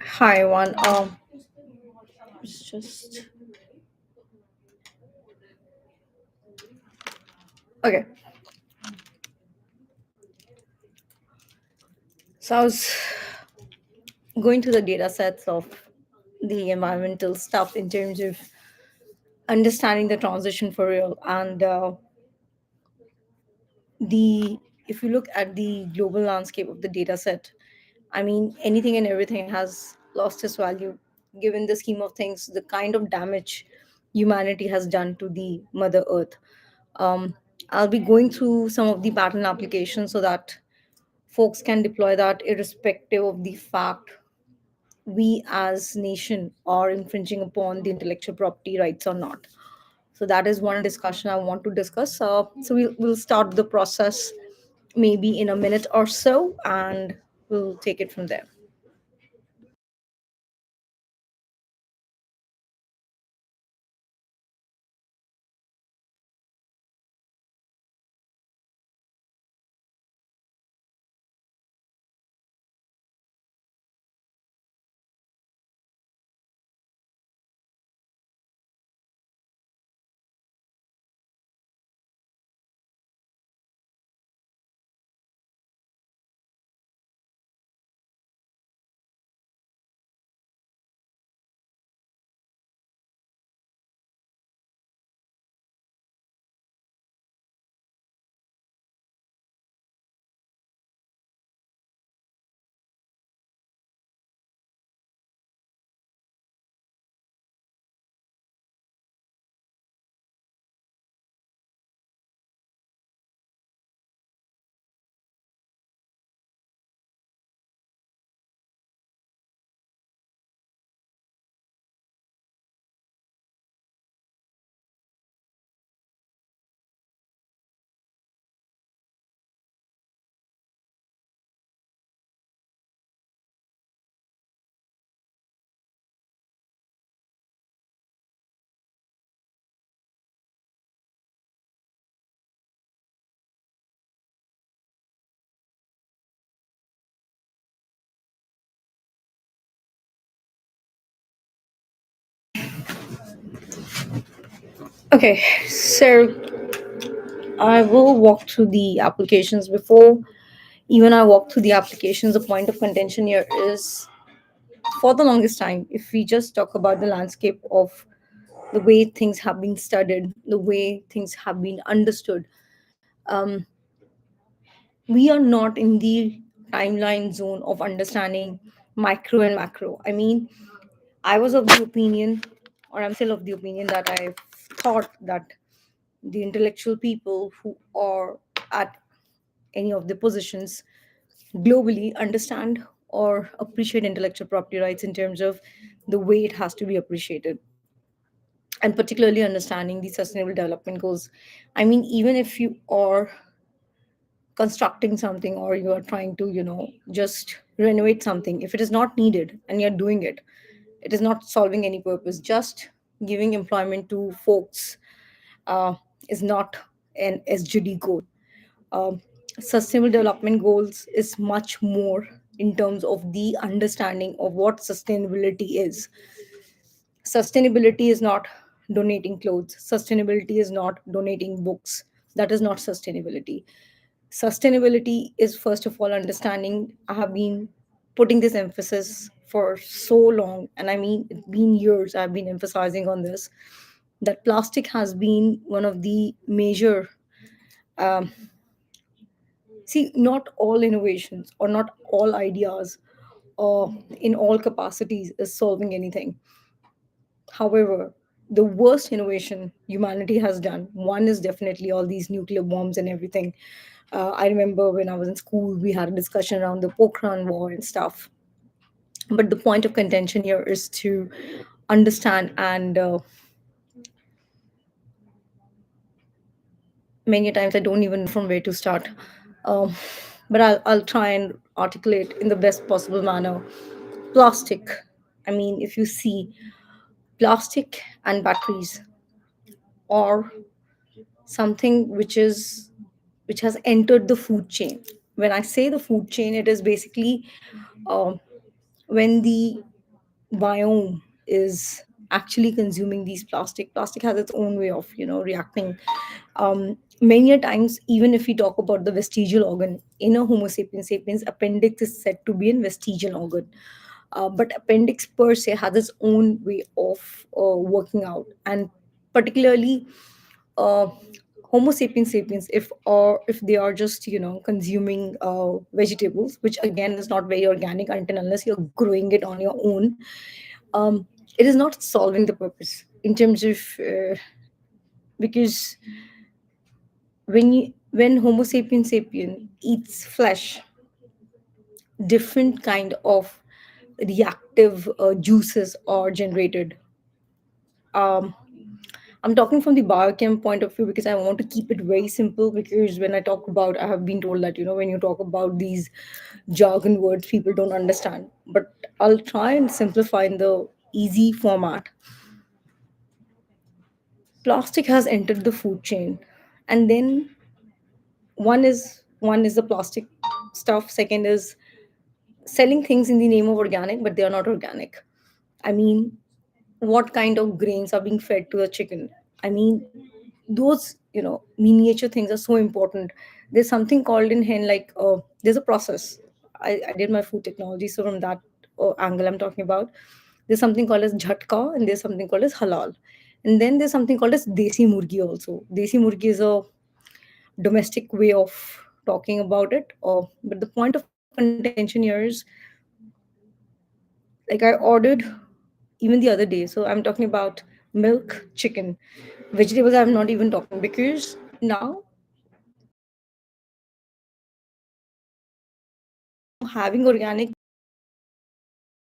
Hi, one. It's just okay. So I was going through the data sets of the environmental stuff in terms of understanding the transition for real, and the if you look at the global landscape of the data set, I mean, anything and everything has lost its value given the scheme of things, the kind of damage humanity has done to the Mother Earth. Um, I'll be going through some of the pattern applications so that folks can deploy that irrespective of the fact we as nation are infringing upon the intellectual property rights or not. So that is one discussion I want to discuss. So we'll start the process maybe in a minute or so, and we'll take it from there. Okay, so I will walk through the applications. Before even I walk through the applications, the point of contention here is, for the longest time, if we just talk about the landscape of the way things have been studied, the way things have been understood, um, we are not in the timeline zone of understanding micro and macro. I mean, I was of the opinion, or I'm still of the opinion, that I thought that the intellectual people who are at any of the positions globally understand or appreciate intellectual property rights in terms of the way it has to be appreciated, and particularly understanding the sustainable development goals. I mean, even if you are constructing something or you are trying to, just renovate something, if it is not needed and you're doing it, it is not solving any purpose. Just giving employment to folks uh, is not an SGD goal. um, Sustainable development goals is much more in terms of the understanding of what sustainability is. Sustainability is not donating clothes, sustainability is not donating books. That is not sustainability. Sustainability is, first of all, understanding. I have been putting this emphasis for so long, and I mean, it's been years I've been emphasizing on this, that plastic has been one of the major, um, see, not all innovations or not all ideas in all capacities is solving anything. However, the worst innovation humanity has done, one is definitely all these nuclear bombs and everything. I remember when I was in school, we had a discussion around the Pokhran War and stuff. But the point of contention here is to understand, and many times I don't even know from where to start. Um, but I'll try and articulate in the best possible manner. Plastic. I mean, if you see, Plastic and batteries are something which has entered the food chain. When I say the food chain, it is basically uh, when the biome is actually consuming these plastic has its own way of reacting. Many a times, even if we talk about the vestigial organ in a homo sapiens sapiens, appendix is said to be a vestigial organ. But appendix per se has its own way of working out, and particularly uh, homo sapiens sapiens, if they are just consuming vegetables, which again is not very organic until unless you're growing it on your own. um, it is not solving the purpose in terms of because when homo sapiens sapien eats flesh, different kind of reactive juices are generated. um, I'm talking from the biochem point of view because I want to keep it very simple, because when I talk about, I have been told that when you talk about these jargon words, people don't understand, but I'll try and simplify in the easy format. Plastic has entered the food chain, and then one is the plastic stuff, second is selling things in the name of organic but they are not organic. I mean, what kind of grains are being fed to a chicken? I mean, those miniature things are so important. There's something called in hen, like there's a process. I did my food technology, so from that angle I'm talking about. There's something called as jhatka and there's something called as halal, and then there's something called as desi murgi also. Desi murgi is a domestic way of talking about it. But the point of contention here is, like, I ordered even the other day. So I'm talking about milk, chicken, vegetables. I'm not even talking, because now having organic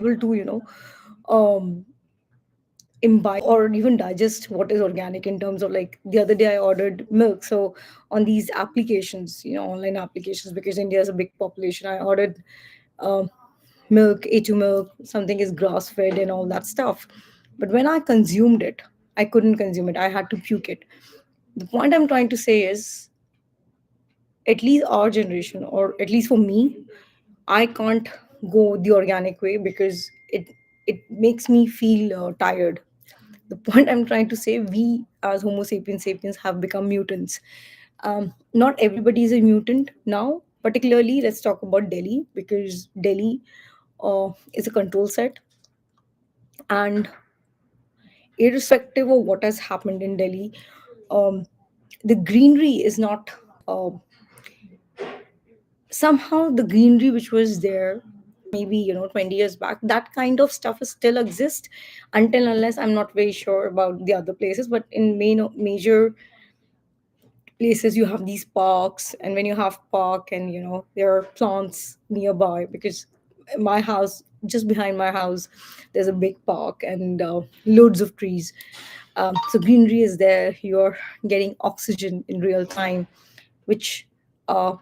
able to imbibe or even digest what is organic. In terms of, like, the other day I ordered milk, so on these applications, online applications, because India has a big population, I ordered um, milk, A2 milk, something is grass fed and all that stuff. But when I consumed it, I couldn't consume it, I had to puke it. The point I'm trying to say is, at least our generation, or at least for me, I can't go the organic way because it makes me feel tired. The point I'm trying to say, we as homo sapiens sapiens have become mutants. Not everybody is a mutant now. Particularly, let's talk about Delhi, because Delhi is a control set, and irrespective of what has happened in Delhi, um, the greenery is not. Uh, Somehow the greenery which was there maybe 20 years back, that kind of stuff is still exist, until unless I'm not very sure about the other places. But in major places, you have these parks, and when you have park and there are plants nearby, because my house, just behind my house, there's a big park and loads of trees. So greenery is there, you're getting oxygen in real time, which uh,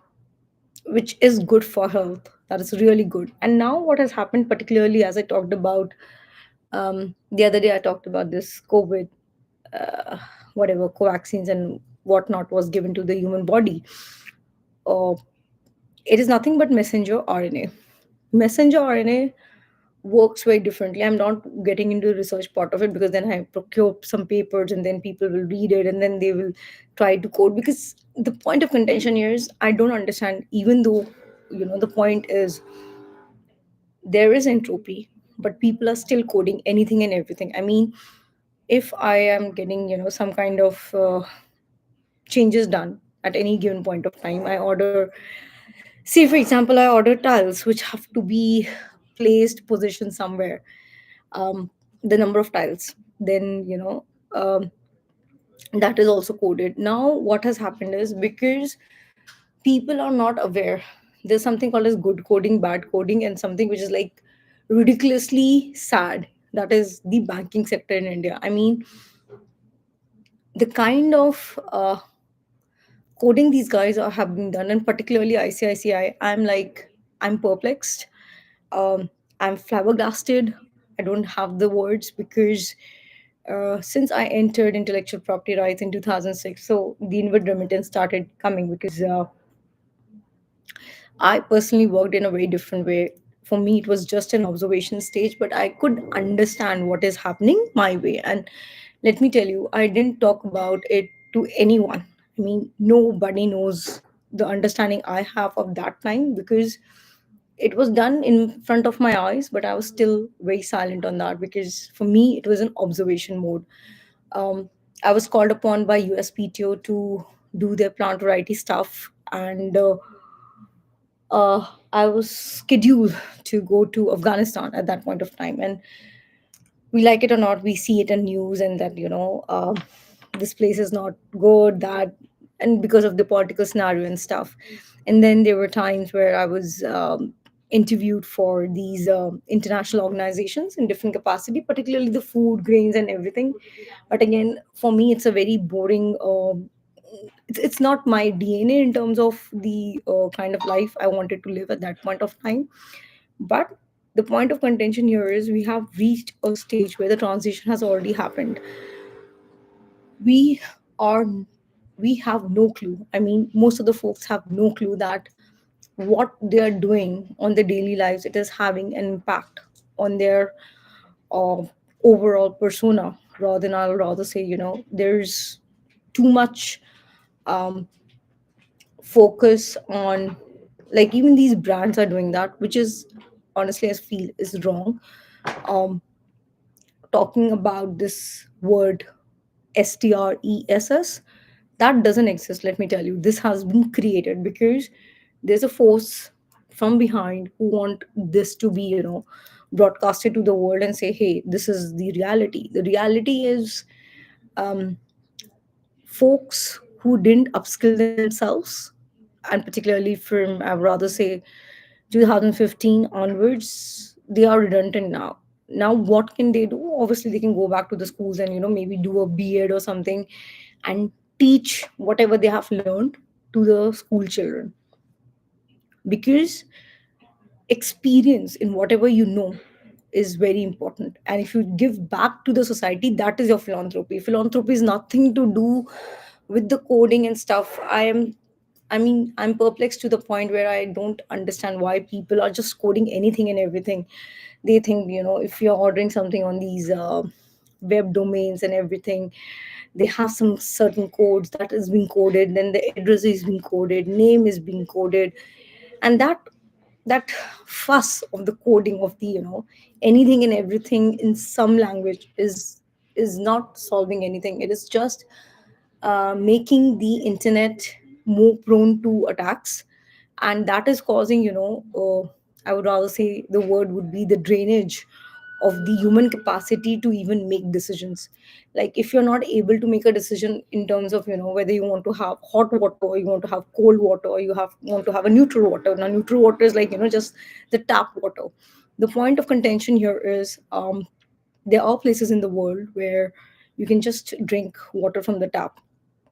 which is good for health. That is really good. And now what has happened, particularly as I talked about the other day, I talked about this COVID, uh, whatever covaccines and whatnot was given to the human body. uh, it is nothing but messenger RNA. Messenger RNA works very differently. I'm not getting into the research part of it, because then I procure some papers and then people will read it and then they will try to code. Because the point of contention here is, I don't understand, even though the point is there is entropy, but people are still coding anything and everything. I mean, if I am getting some kind of changes done at any given point of time, I order, say for example, I order tiles which have to be placed positioned somewhere, um, the number of tiles, then that is also coded. Now what has happened is, because people are not aware, there's something called as good coding, bad coding, and something which is like ridiculously sad, that is the banking sector in India. I mean, the kind of coding these guys are have been done, and particularly ICICI, I'm like, I'm perplexed. I'm flabbergasted. I don't have the words, because Since I entered intellectual property rights in 2006, so the inward remittance started coming because I personally worked in a very different way. For me, it was just an observation stage, but I could understand what is happening my way. And let me tell you, I didn't talk about it to anyone. I mean, nobody knows the understanding I have of that time because it was done in front of my eyes, but I was still very silent on that because for me, it was an observation mode. Um, I was called upon by USPTO to do their plant variety stuff, and I was scheduled to go to Afghanistan at that point of time. And we like it or not, we see it in news, and that this place is not good. That and because of the political scenario and stuff. And then there were times where I was interviewed for these international organizations in different capacity, particularly the food, grains, and everything. But again, for me, it's a very boring. It's not my DNA in terms of the kind of life I wanted to live at that point of time. But the point of contention here is we have reached a stage where the transition has already happened. We are we have no clue. I mean, most of the folks have no clue that what they are doing on their daily lives, it is having an impact on their uh, overall persona. Rather than, I'll rather say, there's too much um, focus on, like, even these brands are doing that, which is honestly I feel is wrong. um, Talking about this word stress, that doesn't exist. Let me tell you, this has been created because there's a force from behind who want this to be broadcasted to the world and say, hey, this is the reality. The reality is, um, folks who didn't upskill themselves, and particularly from, I would rather say, 2015 onwards, they are redundant now. Now what can they do? Obviously they can go back to the schools and maybe do a B.Ed or something and teach whatever they have learned to the school children, because experience in whatever is very important. And if you give back to the society, that is your philanthropy. Philanthropy is nothing to do with the coding and stuff. I'm perplexed to the point where I don't understand why people are just coding anything and everything. They think, if you're ordering something on these web domains and everything, they have some certain codes that is being coded, then the address is being coded, name is being coded, and that fuss of the coding of the anything and everything in some language is not solving anything. It is just making the internet more prone to attacks, and that is causing, I would rather say the word would be the drainage of the human capacity to even make decisions. Like, if you're not able to make a decision in terms of, whether you want to have hot water or you want to have cold water, or you have want to have a neutral water. Now neutral water is like, just the tap water. The point of contention here is, there are places in the world where you can just drink water from the tap.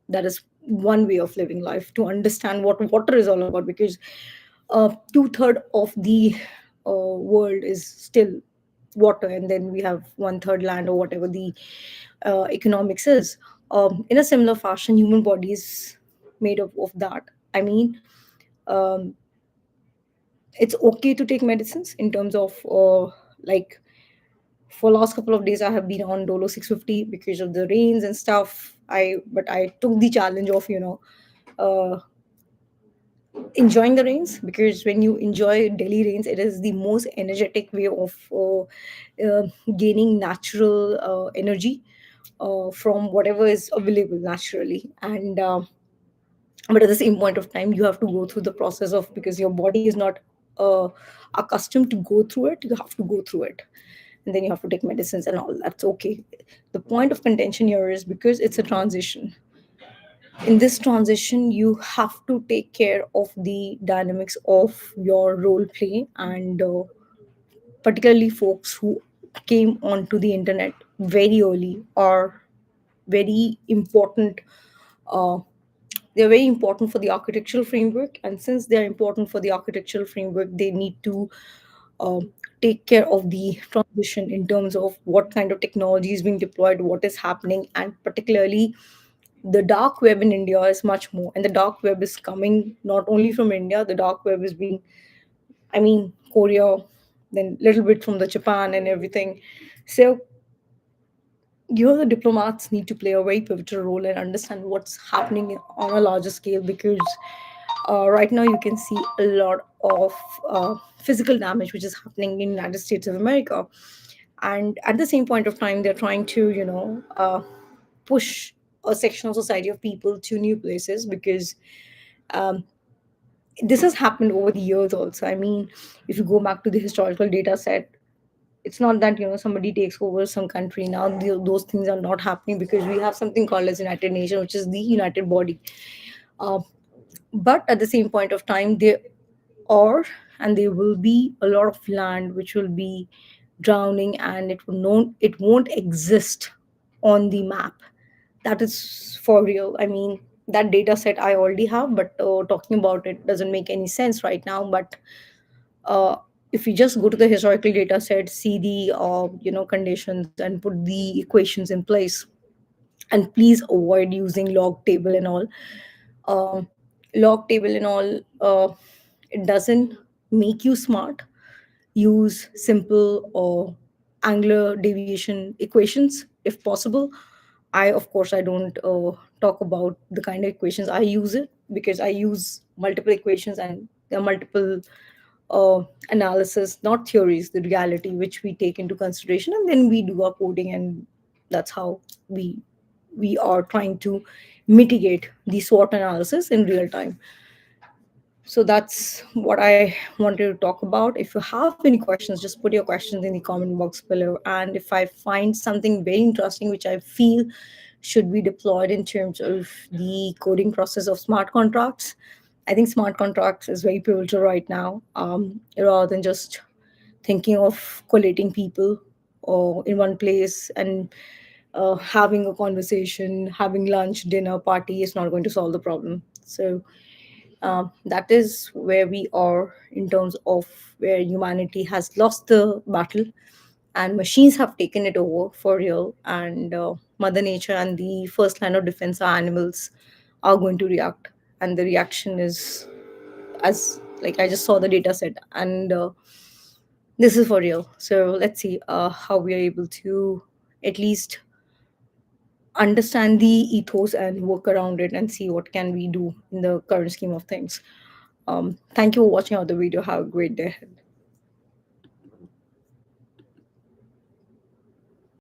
That is one way of living life, to understand what water is all about, because two-third of the world is still water, and then we have one-third land, or whatever the economics is. In a similar fashion, human body is made up of that. I mean, um, it's okay to take medicines in terms of, like, for last couple of days I have been on Dolo 650 because of the rains and stuff. I took the challenge of, uh, enjoying the rains, because when you enjoy daily rains, it is the most energetic way of gaining natural energy from whatever is available naturally. And but at the same point of time, you have to go through the process of, because your body is not uh, accustomed to go through it, you have to go through it, and then you have to take medicines and all. That's okay. The point of contention here is, because it's a transition, in this transition you have to take care of the dynamics of your role play. And particularly folks who came onto the internet very early are very important. uh, they're very important for the architectural framework, and since they're important for the architectural framework, they need to take care of the transition in terms of what kind of technology is being deployed, what is happening, and particularly the dark web in India is much more. And the dark web is coming not only from India, the dark web is being, I mean, Korea, then little bit from the Japan and everything. So the diplomats need to play a very pivotal role and understand what's happening on a larger scale, because right now you can see a lot of physical damage which is happening in United States of America, and at the same point of time they're trying to push a section of society of people to new places, because um, this has happened over the years also. I mean, if you go back to the historical data set, it's not that somebody takes over some country. Now those things are not happening, because we have something called as United Nations, which is the united body. uh, but at the same point of time there are, and there will be a lot of land which will be drowning, and it won't exist on the map. That is for real. I mean, that data set I already have, but talking about it doesn't make any sense right now. But uh, if you just go to the historical data set, see the conditions, and put the equations in place, and please avoid using log table and all. um, Log table and all, it doesn't make you smart. Use simple or angular deviation equations if possible. I don't talk about the kind of equations I use it, because I use multiple equations, and there are multiple analysis, not theories, the reality which we take into consideration, and then we do our coding, and that's how we are trying to mitigate the SWOT analysis in real time. So that's what I wanted to talk about. If you have any questions, just put your questions in the comment box below. And if I find something very interesting which I feel should be deployed in terms of the coding process of smart contracts, I think smart contracts is very pivotal right now, rather than just thinking of collating people or in one place and having a conversation, having lunch, dinner, party is not going to solve the problem. So that is where we are in terms of where humanity has lost the battle, and machines have taken it over for real. And Mother Nature and the first line of defense, our animals, are going to react. And the reaction is, as like I just saw the data set, and this is for real. So let's see how we are able to at least understand the ethos and work around it, and see what can we do in the current scheme of things. Thank you for watching out the video. Have a great day ahead.